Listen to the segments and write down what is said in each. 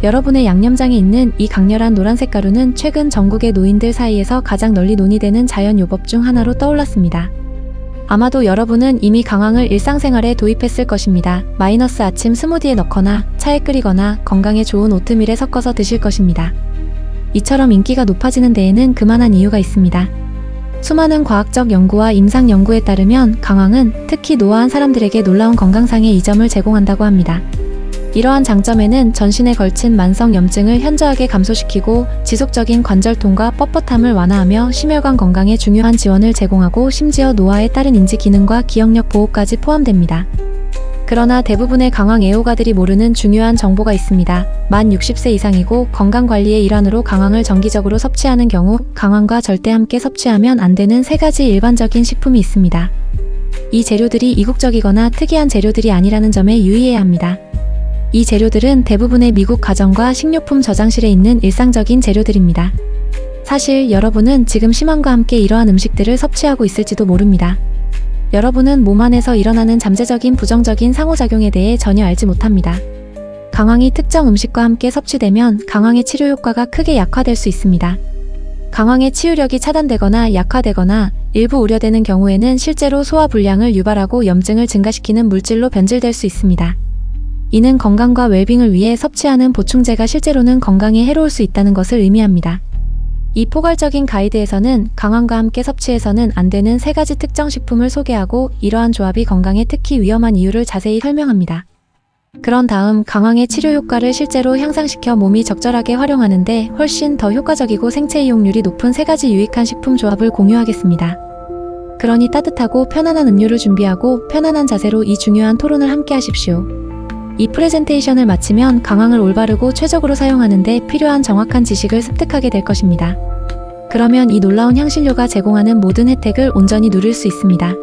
여러분의 양념장에 있는 이 강렬한 노란색 가루는 최근 전국의 노인들 사이에서 가장 널리 논의되는 자연요법 중 하나로 떠올랐습니다. 아마도 여러분은 이미 강황을 일상생활에 도입했을 것입니다. 마이너스 아침 스무디에 넣거나 차에 끓이거나 건강에 좋은 오트밀에 섞어서 드실 것입니다. 이처럼 인기가 높아지는 데에는 그만한 이유가 있습니다. 수많은 과학적 연구와 임상 연구에 따르면 강황은 특히 노화한 사람들에게 놀라운 건강상의 이점을 제공한다고 합니다. 이러한 장점에는 전신에 걸친 만성 염증을 현저하게 감소시키고 지속적인 관절통과 뻣뻣함을 완화하며 심혈관 건강에 중요한 지원을 제공하고 심지어 노화에 따른 인지 기능과 기억력 보호까지 포함됩니다. 그러나 대부분의 강황 애호가들이 모르는 중요한 정보가 있습니다. 만 60세 이상이고 건강관리의 일환으로 강황을 정기적으로 섭취하는 경우 강황과 절대 함께 섭취하면 안 되는 3가지 일반적인 식품이 있습니다. 이 재료들이 이국적이거나 특이한 재료들이 아니라는 점에 유의해야 합니다. 이 재료들은 대부분의 미국 가정과 식료품 저장실에 있는 일상적인 재료들입니다. 사실 여러분은 지금 심함과 함께 이러한 음식들을 섭취하고 있을지도 모릅니다. 여러분은 몸 안에서 일어나는 잠재적인 부정적인 상호작용에 대해 전혀 알지 못합니다. 강황이 특정 음식과 함께 섭취되면 강황의 치료 효과가 크게 약화될 수 있습니다. 강황의 치유력이 차단되거나 약화되거나 일부 우려되는 경우에는 실제로 소화 불량을 유발하고 염증을 증가시키는 물질로 변질될 수 있습니다. 이는 건강과 웰빙을 위해 섭취하는 보충제가 실제로는 건강에 해로울 수 있다는 것을 의미합니다. 이 포괄적인 가이드에서는 강황과 함께 섭취해서는 안 되는 3가지 특정 식품을 소개하고 이러한 조합이 건강에 특히 위험한 이유를 자세히 설명합니다. 그런 다음 강황의 치료 효과를 실제로 향상시켜 몸이 적절하게 활용하는데 훨씬 더 효과적이고 생체 이용률이 높은 3가지 유익한 식품 조합을 공유하겠습니다. 그러니 따뜻하고 편안한 음료를 준비하고 편안한 자세로 이 중요한 토론을 함께 하십시오. 이 프레젠테이션을 마치면 강황을 올바르고 최적으로 사용하는 데 필요한 정확한 지식을 습득하게 될 것입니다. 그러면 이 놀라운 향신료가 제공하는 모든 혜택을 온전히 누릴 수 있습니다.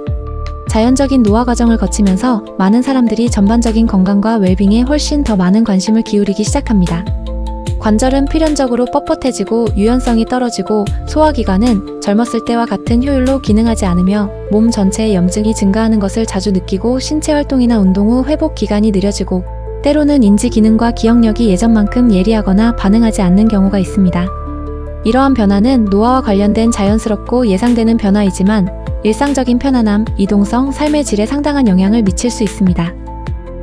자연적인 노화 과정을 거치면서 많은 사람들이 전반적인 건강과 웰빙에 훨씬 더 많은 관심을 기울이기 시작합니다. 관절은 필연적으로 뻣뻣해지고 유연성이 떨어지고 소화기관은 젊었을 때와 같은 효율로 기능하지 않으며 몸 전체의 염증이 증가하는 것을 자주 느끼고 신체 활동이나 운동 후 회복 기간이 느려지고 때로는 인지 기능과 기억력이 예전만큼 예리하거나 반응하지 않는 경우가 있습니다. 이러한 변화는 노화와 관련된 자연스럽고 예상되는 변화이지만 일상적인 편안함, 이동성, 삶의 질에 상당한 영향을 미칠 수 있습니다.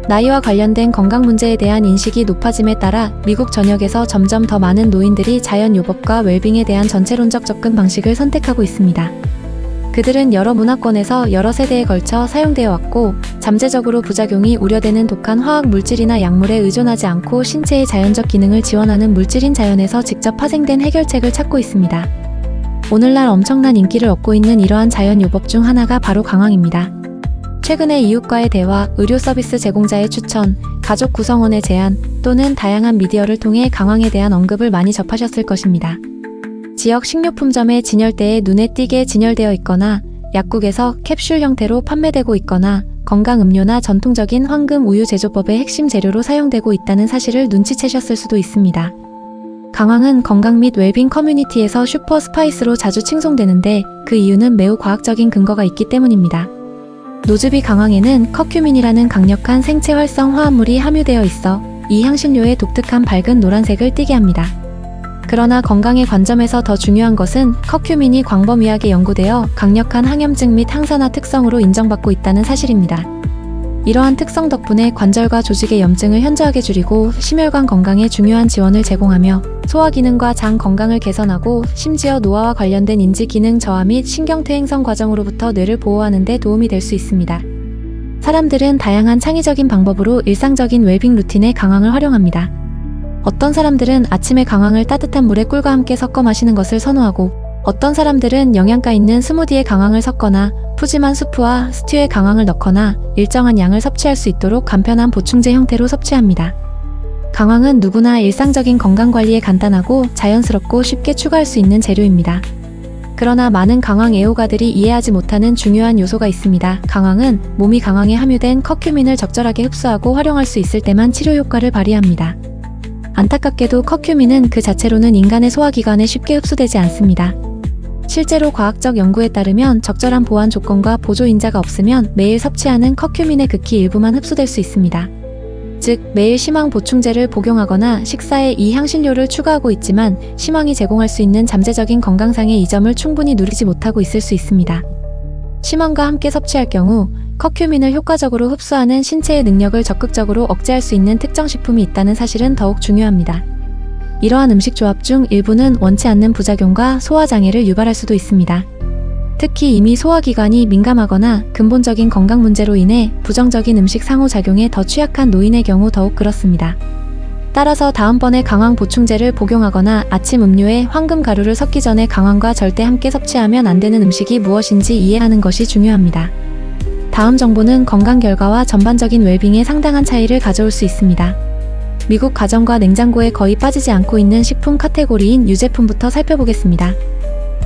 나이와 관련된 건강 문제에 대한 인식이 높아짐에 따라 미국 전역에서 점점 더 많은 노인들이 자연요법과 웰빙에 대한 전체론적 접근 방식을 선택하고 있습니다. 그들은 여러 문화권에서 여러 세대에 걸쳐 사용되어 왔고 잠재적으로 부작용이 우려되는 독한 화학 물질이나 약물에 의존하지 않고 신체의 자연적 기능을 지원하는 물질인 자연에서 직접 파생된 해결책을 찾고 있습니다. 오늘날 엄청난 인기를 얻고 있는 이러한 자연요법 중 하나가 바로 강황입니다. 최근에 이웃과의 대화, 의료 서비스 제공자의 추천, 가족 구성원의 제안 또는 다양한 미디어를 통해 강황에 대한 언급을 많이 접하셨을 것입니다. 지역 식료품점의 진열대에 눈에 띄게 진열되어 있거나 약국에서 캡슐 형태로 판매되고 있거나 건강음료나 전통적인 황금 우유 제조법의 핵심 재료로 사용되고 있다는 사실을 눈치채셨을 수도 있습니다. 강황은 건강 및 웰빙 커뮤니티에서 슈퍼 스파이스로 자주 칭송되는데 그 이유는 매우 과학적인 근거가 있기 때문입니다. 노즈비 강황에는 커큐민이라는 강력한 생체 활성 화합물이 함유되어 있어 이 향신료의 독특한 밝은 노란색을 띠게 합니다. 그러나 건강의 관점에서 더 중요한 것은 커큐민이 광범위하게 연구되어 강력한 항염증 및 항산화 특성으로 인정받고 있다는 사실입니다. 이러한 특성 덕분에 관절과 조직의 염증을 현저하게 줄이고 심혈관 건강에 중요한 지원을 제공하며 소화 기능과 장 건강을 개선하고 심지어 노화와 관련된 인지 기능 저하 및 신경퇴행성 과정으로부터 뇌를 보호하는 데 도움이 될 수 있습니다. 사람들은 다양한 창의적인 방법으로 일상적인 웰빙 루틴에 강황을 활용합니다. 어떤 사람들은 아침에 강황을 따뜻한 물에 꿀과 함께 섞어 마시는 것을 선호하고 어떤 사람들은 영양가 있는 스무디에 강황을 섞거나 푸짐한 수프와 스튜에 강황을 넣거나 일정한 양을 섭취할 수 있도록 간편한 보충제 형태로 섭취합니다. 강황은 누구나 일상적인 건강관리에 간단하고 자연스럽고 쉽게 추가할 수 있는 재료입니다. 그러나 많은 강황 애호가들이 이해하지 못하는 중요한 요소가 있습니다. 강황은 몸이 강황에 함유된 커큐민을 적절하게 흡수하고 활용할 수 있을 때만 치료 효과를 발휘합니다. 안타깝게도 커큐민은 그 자체로는 인간의 소화기관에 쉽게 흡수되지 않습니다. 실제로 과학적 연구에 따르면 적절한 보완 조건과 보조인자가 없으면 매일 섭취하는 커큐민의 극히 일부만 흡수될 수 있습니다. 즉 매일 심황 보충제를 복용하거나 식사에 이 향신료를 추가하고 있지만 심황이 제공할 수 있는 잠재적인 건강상의 이점을 충분히 누리지 못하고 있을 수 있습니다. 심황과 함께 섭취할 경우 커큐민을 효과적으로 흡수하는 신체의 능력을 적극적으로 억제할 수 있는 특정 식품이 있다는 사실은 더욱 중요합니다. 이러한 음식 조합 중 일부는 원치 않는 부작용과 소화장애를 유발할 수도 있습니다. 특히 이미 소화기관이 민감하거나 근본적인 건강 문제로 인해 부정적인 음식 상호작용에 더 취약한 노인의 경우 더욱 그렇습니다. 따라서 다음번에 강황 보충제를 복용하거나 아침 음료에 황금 가루를 섞기 전에 강황과 절대 함께 섭취하면 안 되는 음식이 무엇인지 이해하는 것이 중요합니다. 다음 정보는 건강 결과와 전반적인 웰빙에 상당한 차이를 가져올 수 있습니다. 미국 가정과 냉장고에 거의 빠지지 않고 있는 식품 카테고리인 유제품부터 살펴보겠습니다.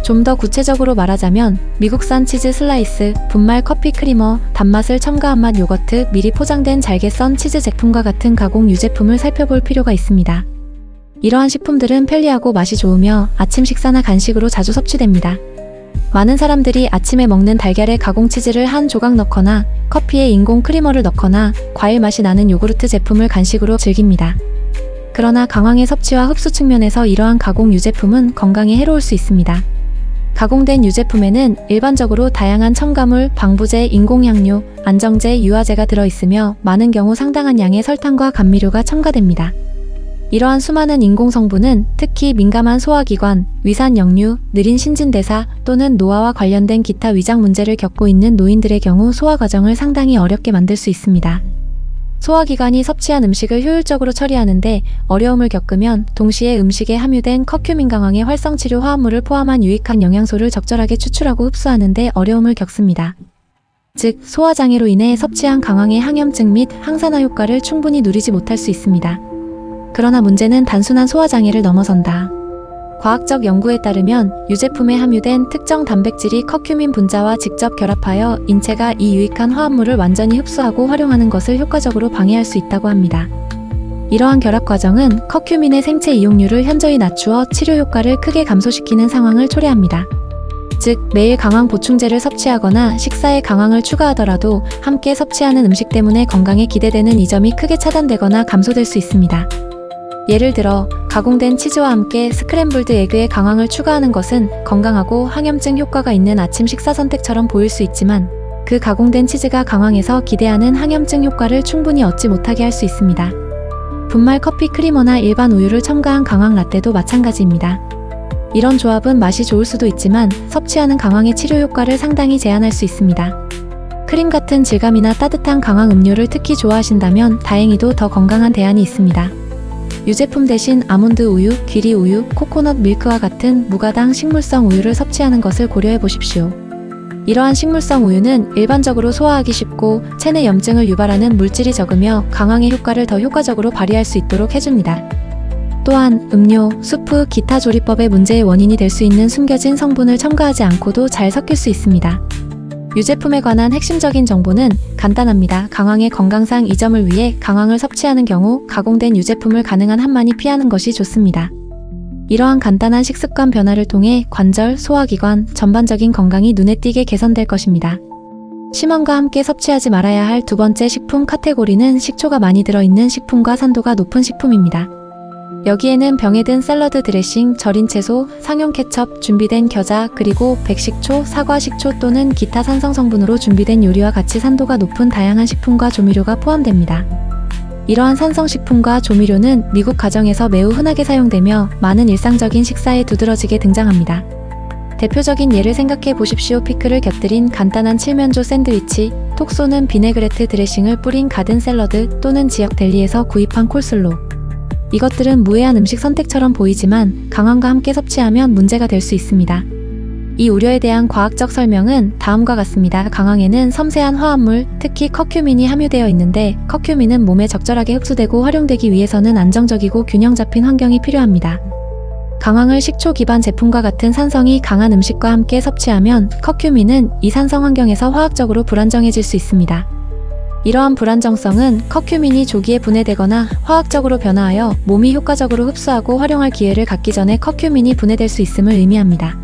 좀 더 구체적으로 말하자면 미국산 치즈 슬라이스, 분말 커피 크리머, 단맛을 첨가한 맛 요거트, 미리 포장된 잘게 썬 치즈 제품과 같은 가공 유제품을 살펴볼 필요가 있습니다. 이러한 식품들은 편리하고 맛이 좋으며 아침 식사나 간식으로 자주 섭취됩니다. 많은 사람들이 아침에 먹는 달걀에 가공 치즈를 한 조각 넣거나 커피에 인공 크리머를 넣거나 과일 맛이 나는 요구르트 제품을 간식으로 즐깁니다. 그러나 강황의 섭취와 흡수 측면에서 이러한 가공 유제품은 건강에 해로울 수 있습니다. 가공된 유제품에는 일반적으로 다양한 첨가물, 방부제, 인공향료, 안정제, 유화제가 들어있으며 많은 경우 상당한 양의 설탕과 감미료가 첨가됩니다. 이러한 수많은 인공성분은 특히 민감한 소화기관, 위산 역류, 느린 신진대사 또는 노화와 관련된 기타 위장 문제를 겪고 있는 노인들의 경우 소화 과정을 상당히 어렵게 만들 수 있습니다. 소화기관이 섭취한 음식을 효율적으로 처리하는데 어려움을 겪으면 동시에 음식에 함유된 커큐민 강황의 활성치료 화합물을 포함한 유익한 영양소를 적절하게 추출하고 흡수하는데 어려움을 겪습니다. 즉, 소화장애로 인해 섭취한 강황의 항염증 및 항산화 효과를 충분히 누리지 못할 수 있습니다. 그러나 문제는 단순한 소화장애를 넘어선다. 과학적 연구에 따르면 유제품에 함유된 특정 단백질이 커큐민 분자와 직접 결합하여 인체가 이 유익한 화합물을 완전히 흡수하고 활용하는 것을 효과적으로 방해할 수 있다고 합니다. 이러한 결합 과정은 커큐민의 생체 이용률을 현저히 낮추어 치료 효과를 크게 감소시키는 상황을 초래합니다. 즉, 매일 강황 보충제를 섭취하거나 식사에 강황을 추가하더라도 함께 섭취하는 음식 때문에 건강에 기대되는 이점이 크게 차단되거나 감소될 수 있습니다. 예를 들어 가공된 치즈와 함께 스크램블드 에그에 강황을 추가하는 것은 건강하고 항염증 효과가 있는 아침 식사 선택처럼 보일 수 있지만 그 가공된 치즈가 강황에서 기대하는 항염증 효과를 충분히 얻지 못하게 할 수 있습니다. 분말 커피 크리머나 일반 우유를 첨가한 강황 라떼도 마찬가지입니다. 이런 조합은 맛이 좋을 수도 있지만 섭취하는 강황의 치료 효과를 상당히 제한할 수 있습니다. 크림 같은 질감이나 따뜻한 강황 음료를 특히 좋아하신다면 다행히도 더 건강한 대안이 있습니다. 유제품 대신 아몬드 우유, 귀리 우유, 코코넛 밀크와 같은 무가당 식물성 우유를 섭취하는 것을 고려해 보십시오. 이러한 식물성 우유는 일반적으로 소화하기 쉽고 체내 염증을 유발하는 물질이 적으며 강황의 효과를 더 효과적으로 발휘할 수 있도록 해줍니다. 또한 음료, 수프, 기타 조리법의 문제의 원인이 될 수 있는 숨겨진 성분을 첨가하지 않고도 잘 섞일 수 있습니다. 유제품에 관한 핵심적인 정보는 간단합니다. 강황의 건강상 이점을 위해 강황을 섭취하는 경우 가공된 유제품을 가능한 한 많이 피하는 것이 좋습니다. 이러한 간단한 식습관 변화를 통해 관절, 소화기관, 전반적인 건강이 눈에 띄게 개선될 것입니다. 심황과 함께 섭취하지 말아야 할 두 번째 식품 카테고리는 식초가 많이 들어있는 식품과 산도가 높은 식품입니다. 여기에는 병에 든 샐러드 드레싱, 절인 채소, 상용 케첩, 준비된 겨자, 그리고 백식초, 사과식초 또는 기타 산성 성분으로 준비된 요리와 같이 산도가 높은 다양한 식품과 조미료가 포함됩니다. 이러한 산성식품과 조미료는 미국 가정에서 매우 흔하게 사용되며 많은 일상적인 식사에 두드러지게 등장합니다. 대표적인 예를 생각해 보십시오. 피클을 곁들인 간단한 칠면조 샌드위치, 톡 쏘는 비네그레트 드레싱을 뿌린 가든 샐러드 또는 지역 델리에서 구입한 콜슬로. 이것들은 무해한 음식 선택처럼 보이지만 강황과 함께 섭취하면 문제가 될 수 있습니다. 이 우려에 대한 과학적 설명은 다음과 같습니다. 강황에는 섬세한 화합물, 특히 커큐민이 함유되어 있는데 커큐민은 몸에 적절하게 흡수되고 활용되기 위해서는 안정적이고 균형 잡힌 환경이 필요합니다. 강황을 식초 기반 제품과 같은 산성이 강한 음식과 함께 섭취하면 커큐민은 이산성 환경에서 화학적으로 불안정해질 수 있습니다. 이러한 불안정성은 커큐민이 조기에 분해되거나 화학적으로 변화하여 몸이 효과적으로 흡수하고 활용할 기회를 갖기 전에 커큐민이 분해될 수 있음을 의미합니다.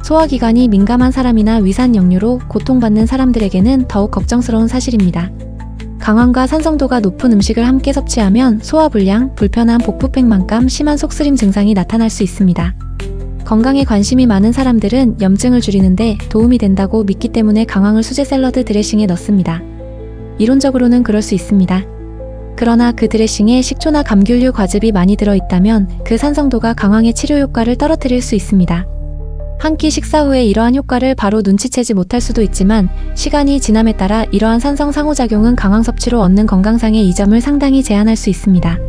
소화기관이 민감한 사람이나 위산 역류로 고통받는 사람들에게는 더욱 걱정스러운 사실입니다. 강황과 산성도가 높은 음식을 함께 섭취하면 소화불량, 불편한 복부팽만감, 심한 속쓰림 증상이 나타날 수 있습니다. 건강에 관심이 많은 사람들은 염증을 줄이는데 도움이 된다고 믿기 때문에 강황을 수제 샐러드 드레싱에 넣습니다. 이론적으로는 그럴 수 있습니다. 그러나 그 드레싱에 식초나 감귤류 과즙이 많이 들어있다면 그 산성도가 강황의 치료 효과를 떨어뜨릴 수 있습니다. 한 끼 식사 후에 이러한 효과를 바로 눈치채지 못할 수도 있지만 시간이 지남에 따라 이러한 산성 상호작용은 강황 섭취로 얻는 건강상의 이점을 상당히 제한할 수 있습니다.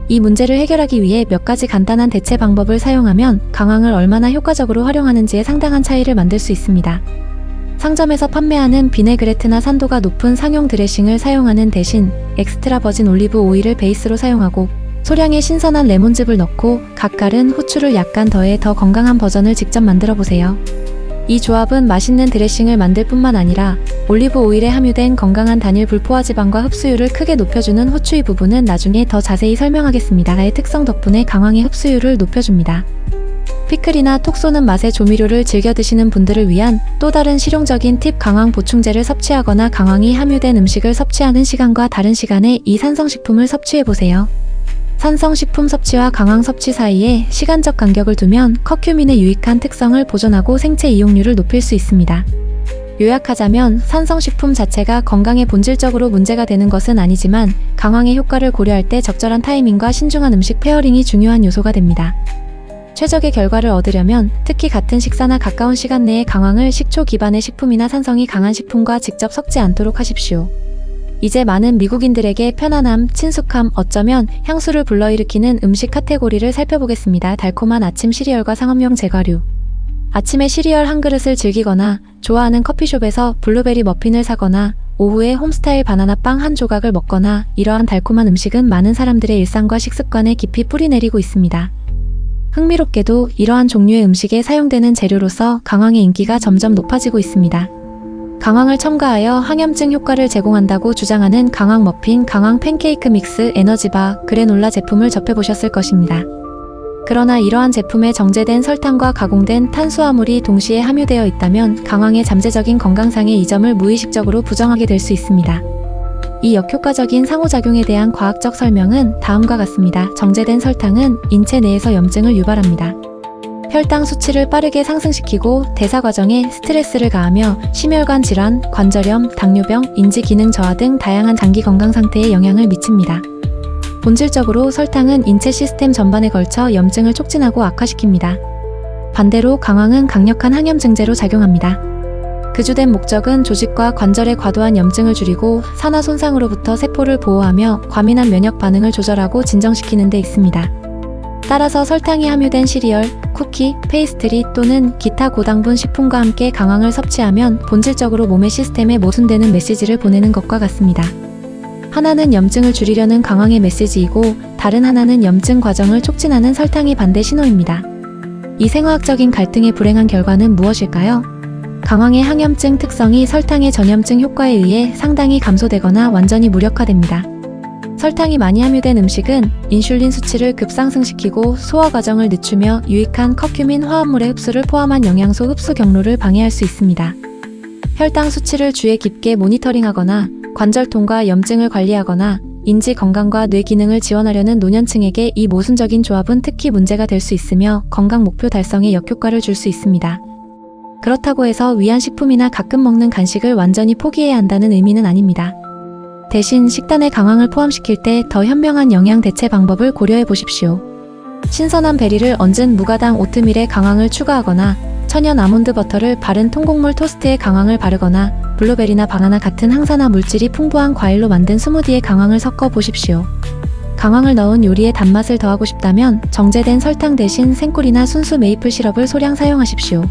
이 문제를 해결하기 위해 몇 가지 간단한 대체 방법을 사용하면 강황을 얼마나 효과적으로 활용하는지에 상당한 차이를 만들 수 있습니다. 상점에서 판매하는 비네그레트나 산도가 높은 상용 드레싱을 사용하는 대신 엑스트라 버진 올리브 오일을 베이스로 사용하고 소량의 신선한 레몬즙을 넣고 갓갈은 후추를 약간 더해 더 건강한 버전을 직접 만들어 보세요. 이 조합은 맛있는 드레싱을 만들 뿐만 아니라 올리브 오일에 함유된 건강한 단일 불포화 지방과 흡수율을 크게 높여주는 후추의 부분은 나중에 더 자세히 설명하겠습니다. 의 특성 덕분에 강황의 흡수율을 높여줍니다. 피클이나 톡 쏘는 맛의 조미료를 즐겨 드시는 분들을 위한 또 다른 실용적인 팁, 강황 보충제를 섭취하거나 강황이 함유된 음식을 섭취하는 시간과 다른 시간에 이 산성식품을 섭취해보세요. 산성식품 섭취와 강황 섭취 사이에 시간적 간격을 두면 커큐민의 유익한 특성을 보존하고 생체 이용률을 높일 수 있습니다. 요약하자면 산성식품 자체가 건강에 본질적으로 문제가 되는 것은 아니지만 강황의 효과를 고려할 때 적절한 타이밍과 신중한 음식 페어링이 중요한 요소가 됩니다. 최적의 결과를 얻으려면 특히 같은 식사나 가까운 시간 내에 강황을 식초 기반의 식품이나 산성이 강한 식품과 직접 섞지 않도록 하십시오. 이제 많은 미국인들에게 편안함, 친숙함, 어쩌면 향수를 불러일으키는 음식 카테고리를 살펴보겠습니다. 달콤한 아침 시리얼과 상업용 제과류. 아침에 시리얼 한 그릇을 즐기거나 좋아하는 커피숍에서 블루베리 머핀을 사거나 오후에 홈스타일 바나나 빵 한 조각을 먹거나 이러한 달콤한 음식은 많은 사람들의 일상과 식습관에 깊이 뿌리내리고 있습니다. 흥미롭게도 이러한 종류의 음식에 사용되는 재료로서 강황의 인기가 점점 높아지고 있습니다. 강황을 첨가하여 항염증 효과를 제공한다고 주장하는 강황 머핀, 강황 팬케이크 믹스, 에너지바, 그래놀라 제품을 접해보셨을 것입니다. 그러나 이러한 제품에 정제된 설탕과 가공된 탄수화물이 동시에 함유되어 있다면 강황의 잠재적인 건강상의 이점을 무의식적으로 부정하게 될 수 있습니다. 이 역효과적인 상호작용에 대한 과학적 설명은 다음과 같습니다. 정제된 설탕은 인체 내에서 염증을 유발합니다. 혈당 수치를 빠르게 상승시키고 대사 과정에 스트레스를 가하며 심혈관 질환, 관절염, 당뇨병, 인지 기능 저하 등 다양한 장기 건강 상태에 영향을 미칩니다. 본질적으로 설탕은 인체 시스템 전반에 걸쳐 염증을 촉진하고 악화시킵니다. 반대로 강황은 강력한 항염증제로 작용합니다. 그 주된 목적은 조직과 관절의 과도한 염증을 줄이고 산화 손상으로부터 세포를 보호하며 과민한 면역 반응을 조절하고 진정시키는 데 있습니다. 따라서 설탕이 함유된 시리얼, 쿠키, 페이스트리 또는 기타 고당분 식품과 함께 강황을 섭취하면 본질적으로 몸의 시스템에 모순되는 메시지를 보내는 것과 같습니다. 하나는 염증을 줄이려는 강황의 메시지이고 다른 하나는 염증 과정을 촉진하는 설탕의 반대 신호입니다. 이 생화학적인 갈등의 불행한 결과는 무엇일까요? 강황의 항염증 특성이 설탕의 전염증 효과에 의해 상당히 감소되거나 완전히 무력화됩니다. 설탕이 많이 함유된 음식은 인슐린 수치를 급상승시키고 소화 과정을 늦추며 유익한 커큐민 화합물의 흡수를 포함한 영양소 흡수 경로를 방해할 수 있습니다. 혈당 수치를 주에 깊게 모니터링하거나 관절통과 염증을 관리하거나 인지 건강과 뇌 기능을 지원하려는 노년층에게 이 모순적인 조합은 특히 문제가 될 수 있으며 건강 목표 달성에 역효과를 줄 수 있습니다. 그렇다고 해서 위안식품이나 가끔 먹는 간식을 완전히 포기해야 한다는 의미는 아닙니다. 대신 식단에 강황을 포함시킬 때 더 현명한 영양 대체 방법을 고려해 보십시오. 신선한 베리를 얹은 무가당 오트밀에 강황을 추가하거나 천연 아몬드 버터를 바른 통곡물 토스트에 강황을 바르거나 블루베리나 바나나 같은 항산화 물질이 풍부한 과일로 만든 스무디에 강황을 섞어 보십시오. 강황을 넣은 요리에 단맛을 더하고 싶다면 정제된 설탕 대신 생꿀이나 순수 메이플 시럽을 소량 사용하십시오.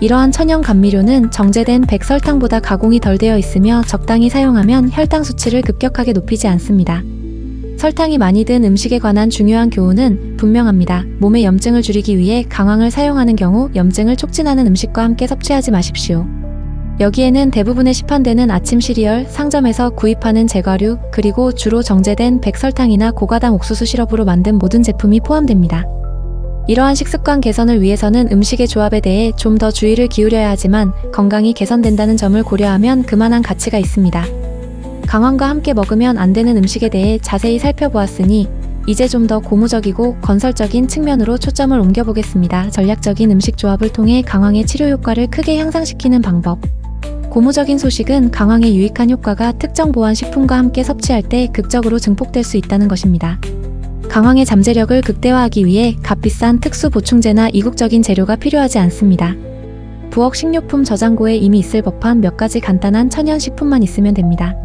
이러한 천연 감미료는 정제된 백설탕보다 가공이 덜 되어 있으며 적당히 사용하면 혈당 수치를 급격하게 높이지 않습니다. 설탕이 많이 든 음식에 관한 중요한 교훈은 분명합니다. 몸의 염증을 줄이기 위해 강황을 사용하는 경우 염증을 촉진하는 음식과 함께 섭취하지 마십시오. 여기에는 대부분의 시판되는 아침 시리얼, 상점에서 구입하는 제과류, 그리고 주로 정제된 백설탕이나 고가당 옥수수 시럽으로 만든 모든 제품이 포함됩니다. 이러한 식습관 개선을 위해서는 음식의 조합에 대해 좀 더 주의를 기울여야 하지만 건강이 개선된다는 점을 고려하면 그만한 가치가 있습니다. 강황과 함께 먹으면 안 되는 음식에 대해 자세히 살펴보았으니 이제 좀 더 고무적이고 건설적인 측면으로 초점을 옮겨보겠습니다. 전략적인 음식 조합을 통해 강황의 치료 효과를 크게 향상시키는 방법. 고무적인 소식은 강황의 유익한 효과가 특정 보완식품과 함께 섭취할 때 극적으로 증폭될 수 있다는 것입니다. 강황의 잠재력을 극대화하기 위해 값비싼 특수 보충제나 이국적인 재료가 필요하지 않습니다. 부엌 식료품 저장고에 이미 있을 법한 몇 가지 간단한 천연 식품만 있으면 됩니다.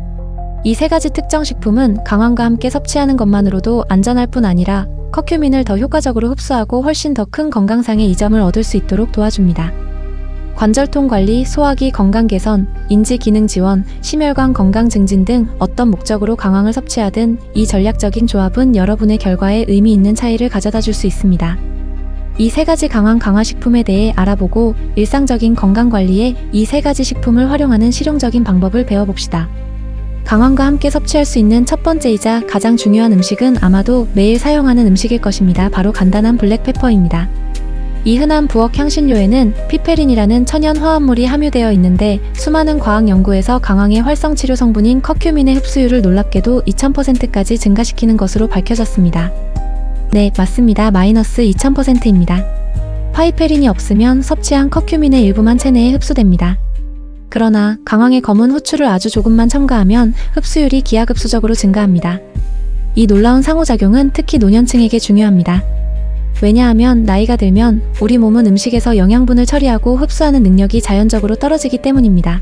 이 세 가지 특정 식품은 강황과 함께 섭취하는 것만으로도 안전할 뿐 아니라 커큐민을 더 효과적으로 흡수하고 훨씬 더 큰 건강상의 이점을 얻을 수 있도록 도와줍니다. 관절통 관리, 소화기 건강 개선, 인지 기능 지원, 심혈관 건강 증진 등 어떤 목적으로 강황을 섭취하든 이 전략적인 조합은 여러분의 결과에 의미 있는 차이를 가져다 줄 수 있습니다. 이 세 가지 강황 강화식품에 대해 알아보고 일상적인 건강관리에 이 세 가지 식품을 활용하는 실용적인 방법을 배워봅시다. 강황과 함께 섭취할 수 있는 첫 번째이자 가장 중요한 음식은 아마도 매일 사용하는 음식일 것입니다. 바로 간단한 블랙페퍼입니다. 이 흔한 부엌 향신료에는 피페린이라는 천연 화합물이 함유되어 있는데 수많은 과학 연구에서 강황의 활성 치료 성분인 커큐민의 흡수율을 놀랍게도 2000%까지 증가시키는 것으로 밝혀졌습니다. 네, 맞습니다. 마이너스 2000%입니다. 파이페린이 없으면 섭취한 커큐민의 일부만 체내에 흡수됩니다. 그러나 강황의 검은 후추를 아주 조금만 첨가하면 흡수율이 기하급수적으로 증가합니다. 이 놀라운 상호작용은 특히 노년층에게 중요합니다. 왜냐하면 나이가 들면 우리 몸은 음식에서 영양분을 처리하고 흡수하는 능력이 자연적으로 떨어지기 때문입니다.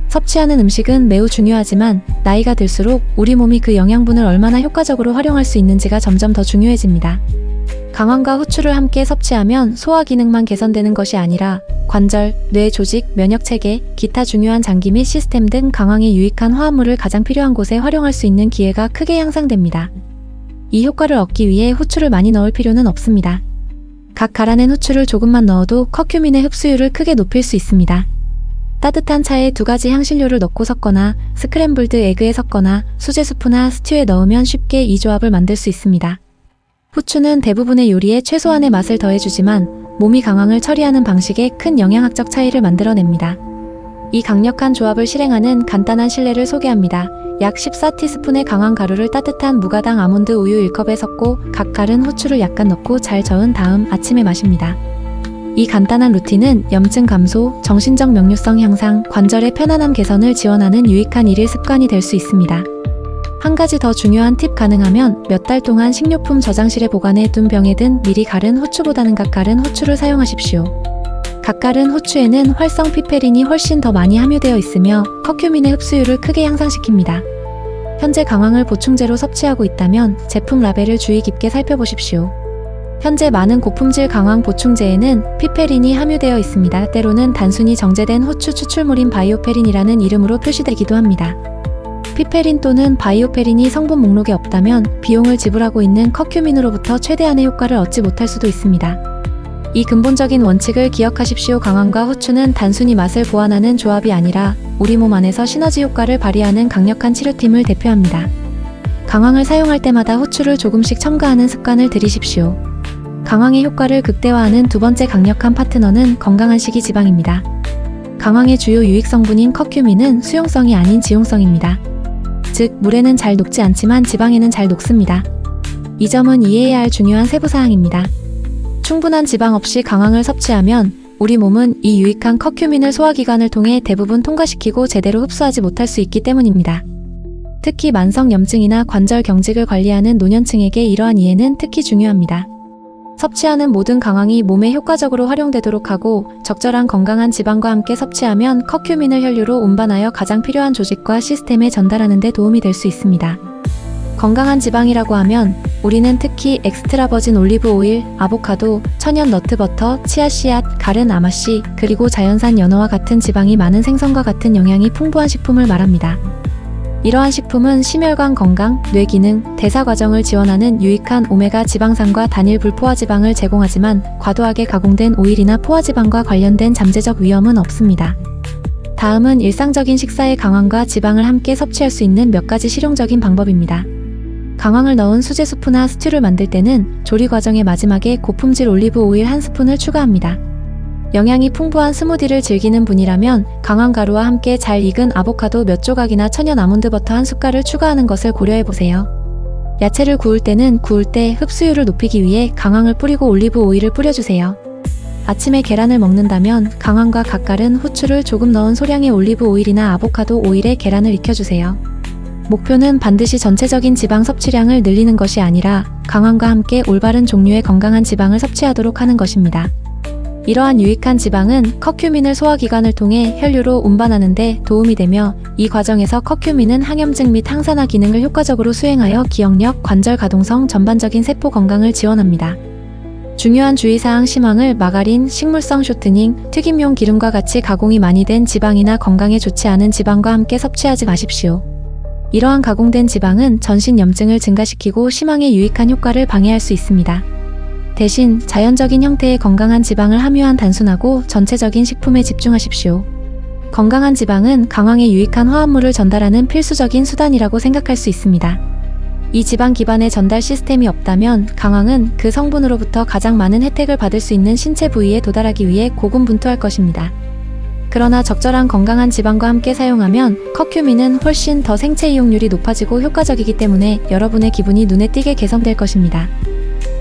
섭취하는 음식은 매우 중요하지만 나이가 들수록 우리 몸이 그 영양분을 얼마나 효과적으로 활용할 수 있는지가 점점 더 중요해집니다. 강황과 후추를 함께 섭취하면 소화 기능만 개선되는 것이 아니라 관절, 뇌 조직, 면역체계, 기타 중요한 장기 및 시스템 등 강황의 유익한 화합물을 가장 필요한 곳에 활용할 수 있는 기회가 크게 향상됩니다. 이 효과를 얻기 위해 후추를 많이 넣을 필요는 없습니다. 각 갈아낸 후추를 조금만 넣어도 커큐민의 흡수율을 크게 높일 수 있습니다. 따뜻한 차에 두 가지 향신료를 넣고 섞거나 스크램블드 에그에 섞거나 수제 수프나 스튜에 넣으면 쉽게 이 조합을 만들 수 있습니다. 후추는 대부분의 요리에 최소한의 맛을 더해주지만 몸이 강황을 처리하는 방식에 큰 영양학적 차이를 만들어냅니다. 이 강력한 조합을 실행하는 간단한 실내를 소개합니다. 약 14티스푼의 강황 가루를 따뜻한 무가당 아몬드 우유 1컵에 섞고 각 갈은 후추를 약간 넣고 잘 저은 다음 아침에 마십니다. 이 간단한 루틴은 염증 감소, 정신적 명료성 향상, 관절의 편안함 개선을 지원하는 유익한 일일 습관이 될 수 있습니다. 한 가지 더 중요한 팁 가능하면 몇 달 동안 식료품 저장실에 보관해 둔 병에 든 미리 갈은 후추보다는 각 갈은 후추를 사용하십시오. 각 갈은 후추에는 활성 피페린이 훨씬 더 많이 함유되어 있으며 커큐민의 흡수율을 크게 향상시킵니다. 현재 강황을 보충제로 섭취하고 있다면 제품 라벨을 주의 깊게 살펴보십시오. 현재 많은 고품질 강황 보충제에는 피페린이 함유되어 있습니다. 때로는 단순히 정제된 후추 추출물인 바이오페린이라는 이름으로 표시되기도 합니다. 피페린 또는 바이오페린이 성분 목록에 없다면 비용을 지불하고 있는 커큐민으로부터 최대한의 효과를 얻지 못할 수도 있습니다. 이 근본적인 원칙을 기억하십시오. 강황과 후추는 단순히 맛을 보완하는 조합이 아니라 우리 몸 안에서 시너지 효과를 발휘하는 강력한 치료팀을 대표합니다. 강황을 사용할 때마다 후추를 조금씩 첨가하는 습관을 들이십시오. 강황의 효과를 극대화하는 두 번째 강력한 파트너는 건강한 식이 지방입니다. 강황의 주요 유익 성분인 커큐민은 수용성이 아닌 지용성입니다. 즉, 물에는 잘 녹지 않지만 지방에는 잘 녹습니다. 이 점은 이해해야 할 중요한 세부사항입니다. 충분한 지방 없이 강황을 섭취하면 우리 몸은 이 유익한 커큐민을 소화기관을 통해 대부분 통과시키고 제대로 흡수하지 못할 수 있기 때문입니다. 특히 만성 염증이나 관절 경직을 관리하는 노년층에게 이러한 이해는 특히 중요합니다. 섭취하는 모든 강황이 몸에 효과적으로 활용되도록 하고 적절한 건강한 지방과 함께 섭취하면 커큐민을 혈류로 운반하여 가장 필요한 조직과 시스템에 전달하는 데 도움이 될 수 있습니다. 건강한 지방이라고 하면 우리는 특히 엑스트라 버진 올리브 오일, 아보카도, 천연 너트버터, 치아씨앗, 가른 아마씨, 그리고 자연산 연어와 같은 지방이 많은 생선과 같은 영양이 풍부한 식품을 말합니다. 이러한 식품은 심혈관 건강, 뇌 기능, 대사 과정을 지원하는 유익한 오메가 지방산과 단일 불포화 지방을 제공하지만 과도하게 가공된 오일이나 포화 지방과 관련된 잠재적 위험은 없습니다. 다음은 일상적인 식사에 강황과 지방을 함께 섭취할 수 있는 몇 가지 실용적인 방법입니다. 강황을 넣은 수제 수프나 스튜를 만들 때는 조리 과정의 마지막에 고품질 올리브 오일 1스푼을 추가합니다. 영양이 풍부한 스무디를 즐기는 분이라면 강황가루와 함께 잘 익은 아보카도 몇 조각이나 천연 아몬드 버터 한 숟갈을 추가하는 것을 고려해보세요. 야채를 구울 때는 구울 때 흡수율을 높이기 위해 강황을 뿌리고 올리브 오일을 뿌려주세요. 아침에 계란을 먹는다면 강황과 갓갈은 후추를 조금 넣은 소량의 올리브 오일이나 아보카도 오일에 계란을 익혀주세요. 목표는 반드시 전체적인 지방 섭취량을 늘리는 것이 아니라 강황과 함께 올바른 종류의 건강한 지방을 섭취하도록 하는 것입니다. 이러한 유익한 지방은 커큐민을 소화기관을 통해 혈류로 운반하는 데 도움이 되며 이 과정에서 커큐민은 항염증 및 항산화 기능을 효과적으로 수행하여 기억력, 관절 가동성, 전반적인 세포 건강을 지원합니다. 중요한 주의사항 심황을 마가린, 식물성 쇼트닝, 튀김용 기름과 같이 가공이 많이 된 지방이나 건강에 좋지 않은 지방과 함께 섭취하지 마십시오. 이러한 가공된 지방은 전신 염증을 증가시키고 심황에 유익한 효과를 방해할 수 있습니다. 대신 자연적인 형태의 건강한 지방을 함유한 단순하고 전체적인 식품에 집중하십시오. 건강한 지방은 강황에 유익한 화합물을 전달하는 필수적인 수단이라고 생각할 수 있습니다. 이 지방 기반의 전달 시스템이 없다면 강황은 그 성분으로부터 가장 많은 혜택을 받을 수 있는 신체 부위에 도달하기 위해 고군분투할 것입니다. 그러나 적절한 건강한 지방과 함께 사용하면 커큐민은 훨씬 더 생체 이용률이 높아지고 효과적이기 때문에 여러분의 기분이 눈에 띄게 개선될 것입니다.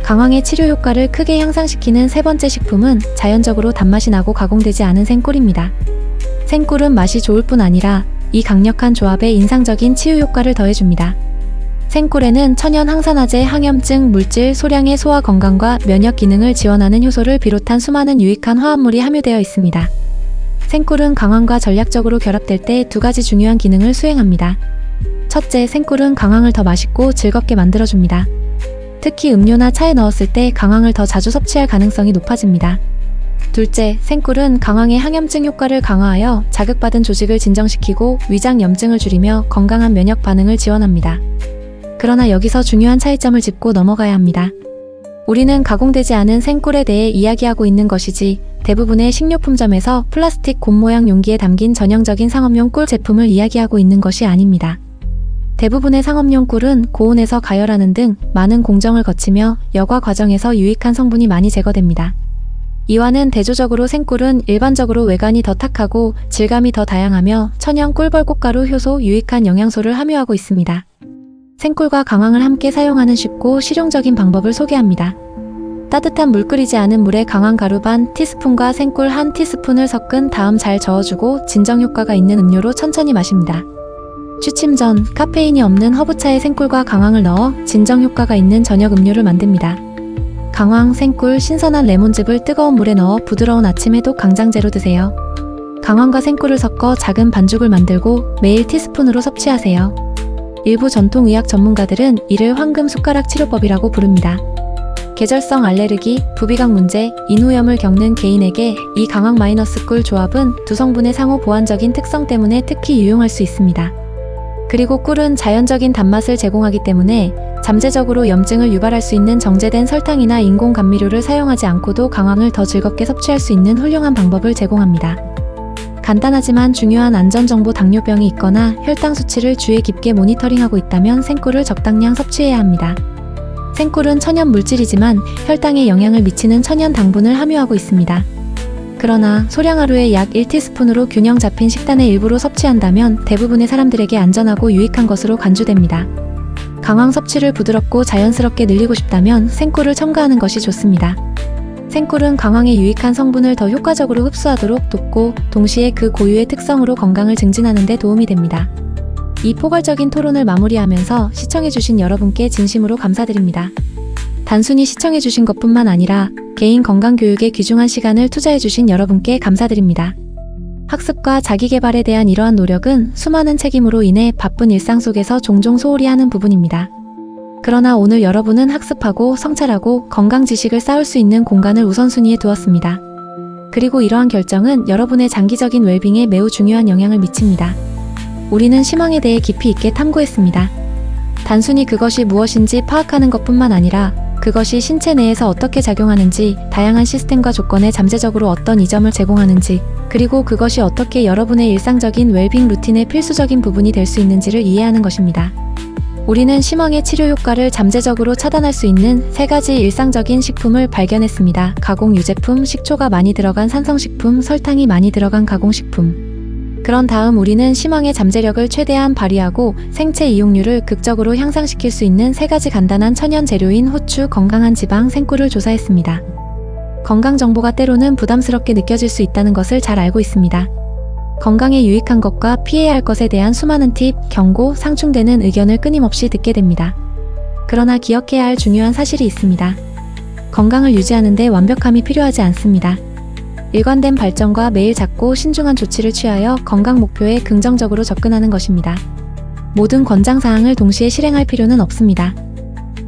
강황의 치료 효과를 크게 향상시키는 세 번째 식품은 자연적으로 단맛이 나고 가공되지 않은 생꿀입니다. 생꿀은 맛이 좋을 뿐 아니라 이 강력한 조합에 인상적인 치유 효과를 더해줍니다. 생꿀에는 천연 항산화제, 항염증, 물질, 소량의 소화 건강과 면역 기능을 지원하는 효소를 비롯한 수많은 유익한 화합물이 함유되어 있습니다. 생꿀은 강황과 전략적으로 결합될 때 두 가지 중요한 기능을 수행합니다. 첫째, 생꿀은 강황을 더 맛있고 즐겁게 만들어줍니다. 특히 음료나 차에 넣었을 때 강황을 더 자주 섭취할 가능성이 높아집니다. 둘째, 생꿀은 강황의 항염증 효과를 강화하여 자극받은 조직을 진정시키고 위장 염증을 줄이며 건강한 면역 반응을 지원합니다. 그러나 여기서 중요한 차이점을 짚고 넘어가야 합니다. 우리는 가공되지 않은 생꿀에 대해 이야기하고 있는 것이지 대부분의 식료품점에서 플라스틱 곰 모양 용기에 담긴 전형적인 상업용 꿀 제품을 이야기하고 있는 것이 아닙니다. 대부분의 상업용 꿀은 고온에서 가열하는 등 많은 공정을 거치며 여과 과정에서 유익한 성분이 많이 제거됩니다. 이와는 대조적으로 생꿀은 일반적으로 외관이 더 탁하고 질감이 더 다양하며 천연 꿀벌꽃가루 효소, 유익한 영양소를 함유하고 있습니다. 생꿀과 강황을 함께 사용하는 쉽고 실용적인 방법을 소개합니다. 따뜻한 물 끓이지 않은 물에 강황 가루 반 티스푼과 생꿀 한 티스푼을 섞은 다음 잘 저어주고 진정 효과가 있는 음료로 천천히 마십니다. 취침 전 카페인이 없는 허브차에 생꿀과 강황을 넣어 진정 효과가 있는 저녁 음료를 만듭니다. 강황, 생꿀, 신선한 레몬즙을 뜨거운 물에 넣어 부드러운 아침 해독 강장제로 드세요. 강황과 생꿀을 섞어 작은 반죽을 만들고 매일 티스푼으로 섭취하세요. 일부 전통의학 전문가들은 이를 황금 숟가락 치료법이라고 부릅니다. 계절성 알레르기, 부비강 문제, 인후염을 겪는 개인에게 이 강황 마이너스 꿀 조합은 두 성분의 상호 보완적인 특성 때문에 특히 유용할 수 있습니다. 그리고 꿀은 자연적인 단맛을 제공하기 때문에 잠재적으로 염증을 유발할 수 있는 정제된 설탕이나 인공 감미료를 사용하지 않고도 강황을 더 즐겁게 섭취할 수 있는 훌륭한 방법을 제공합니다. 간단하지만 중요한 안전정보, 당뇨병이 있거나 혈당 수치를 주의 깊게 모니터링하고 있다면 생꿀을 적당량 섭취해야 합니다. 생꿀은 천연 물질이지만 혈당에 영향을 미치는 천연 당분을 함유하고 있습니다. 그러나 소량 하루에 약 1티스푼으로 균형 잡힌 식단의 일부로 섭취한다면 대부분의 사람들에게 안전하고 유익한 것으로 간주됩니다. 강황 섭취를 부드럽고 자연스럽게 늘리고 싶다면 생꿀을 첨가하는 것이 좋습니다. 생꿀은 강황의 유익한 성분을 더 효과적으로 흡수하도록 돕고 동시에 그 고유의 특성으로 건강을 증진하는 데 도움이 됩니다. 이 포괄적인 토론을 마무리하면서 시청해주신 여러분께 진심으로 감사드립니다. 단순히 시청해주신 것뿐만 아니라 개인 건강 교육에 귀중한 시간을 투자해주신 여러분께 감사드립니다. 학습과 자기개발에 대한 이러한 노력은 수많은 책임으로 인해 바쁜 일상 속에서 종종 소홀히 하는 부분입니다. 그러나 오늘 여러분은 학습하고 성찰하고 건강 지식을 쌓을 수 있는 공간을 우선순위에 두었습니다. 그리고 이러한 결정은 여러분의 장기적인 웰빙에 매우 중요한 영향을 미칩니다. 우리는 심황에 대해 깊이 있게 탐구했습니다. 단순히 그것이 무엇인지 파악하는 것뿐만 아니라 그것이 신체 내에서 어떻게 작용하는지, 다양한 시스템과 조건에 잠재적으로 어떤 이점을 제공하는지, 그리고 그것이 어떻게 여러분의 일상적인 웰빙 루틴의 필수적인 부분이 될 수 있는지를 이해하는 것입니다. 우리는 심왕의 치료 효과를 잠재적으로 차단할 수 있는 3가지 일상적인 식품을 발견했습니다. 가공 유제품, 식초가 많이 들어간 산성식품, 설탕이 많이 들어간 가공식품. 그런 다음 우리는 심왕의 잠재력을 최대한 발휘하고 생체 이용률을 극적으로 향상시킬 수 있는 3가지 간단한 천연 재료인 호추, 건강한 지방, 생꿀을 조사했습니다. 건강 정보가 때로는 부담스럽게 느껴질 수 있다는 것을 잘 알고 있습니다. 건강에 유익한 것과 피해야 할 것에 대한 수많은 팁, 경고, 상충되는 의견을 끊임없이 듣게 됩니다. 그러나 기억해야 할 중요한 사실이 있습니다. 건강을 유지하는 데 완벽함이 필요하지 않습니다. 일관된 발전과 매일 작고 신중한 조치를 취하여 건강 목표에 긍정적으로 접근하는 것입니다. 모든 권장사항을 동시에 실행할 필요는 없습니다.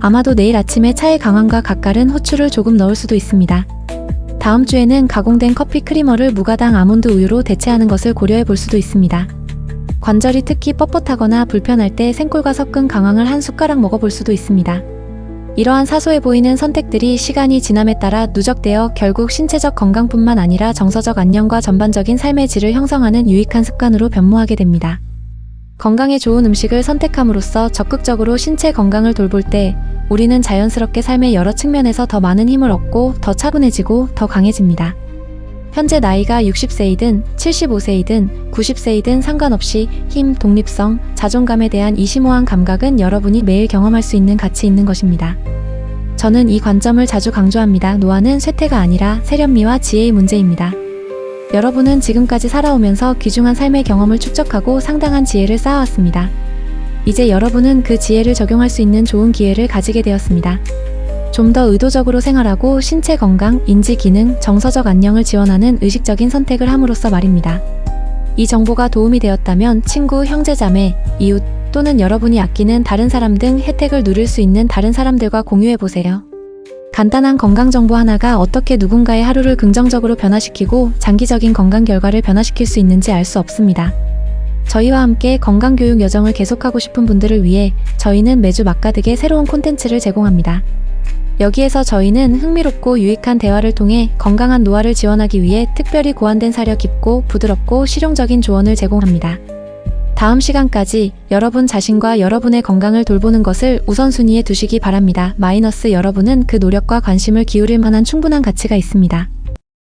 아마도 내일 아침에 차에 강황과 가까른 호추를 조금 넣을 수도 있습니다. 다음 주에는 가공된 커피 크리머를 무가당 아몬드 우유로 대체하는 것을 고려해 볼 수도 있습니다. 관절이 특히 뻣뻣하거나 불편할 때 생꿀과 섞은 강황을 한 숟가락 먹어볼 수도 있습니다. 이러한 사소해 보이는 선택들이 시간이 지남에 따라 누적되어 결국 신체적 건강뿐만 아니라 정서적 안녕과 전반적인 삶의 질을 형성하는 유익한 습관으로 변모하게 됩니다. 건강에 좋은 음식을 선택함으로써 적극적으로 신체 건강을 돌볼 때 우리는 자연스럽게 삶의 여러 측면에서 더 많은 힘을 얻고 더 차분해지고 더 강해집니다. 현재 나이가 60세이든 75세이든 90세이든 상관없이 힘, 독립성, 자존감에 대한 이 심오한 감각은 여러분이 매일 경험할 수 있는 가치 있는 것입니다. 저는 이 관점을 자주 강조합니다. 노화는 쇠퇴가 아니라 세련미와 지혜의 문제입니다. 여러분은 지금까지 살아오면서 귀중한 삶의 경험을 축적하고 상당한 지혜를 쌓아왔습니다. 이제 여러분은 그 지혜를 적용할 수 있는 좋은 기회를 가지게 되었습니다. 좀 더 의도적으로 생활하고 신체 건강, 인지 기능, 정서적 안녕을 지원하는 의식적인 선택을 함으로써 말입니다. 이 정보가 도움이 되었다면 친구, 형제자매, 이웃 또는 여러분이 아끼는 다른 사람 등 혜택을 누릴 수 있는 다른 사람들과 공유해보세요. 간단한 건강 정보 하나가 어떻게 누군가의 하루를 긍정적으로 변화시키고 장기적인 건강 결과를 변화시킬 수 있는지 알 수 없습니다. 저희와 함께 건강교육 여정을 계속하고 싶은 분들을 위해 저희는 매주 맛가득의 새로운 콘텐츠를 제공합니다. 여기에서 저희는 흥미롭고 유익한 대화를 통해 건강한 노화를 지원하기 위해 특별히 고안된 사려 깊고 부드럽고 실용적인 조언을 제공합니다. 다음 시간까지 여러분 자신과 여러분의 건강을 돌보는 것을 우선순위에 두시기 바랍니다. 여러분은 그 노력과 관심을 기울일 만한 충분한 가치가 있습니다.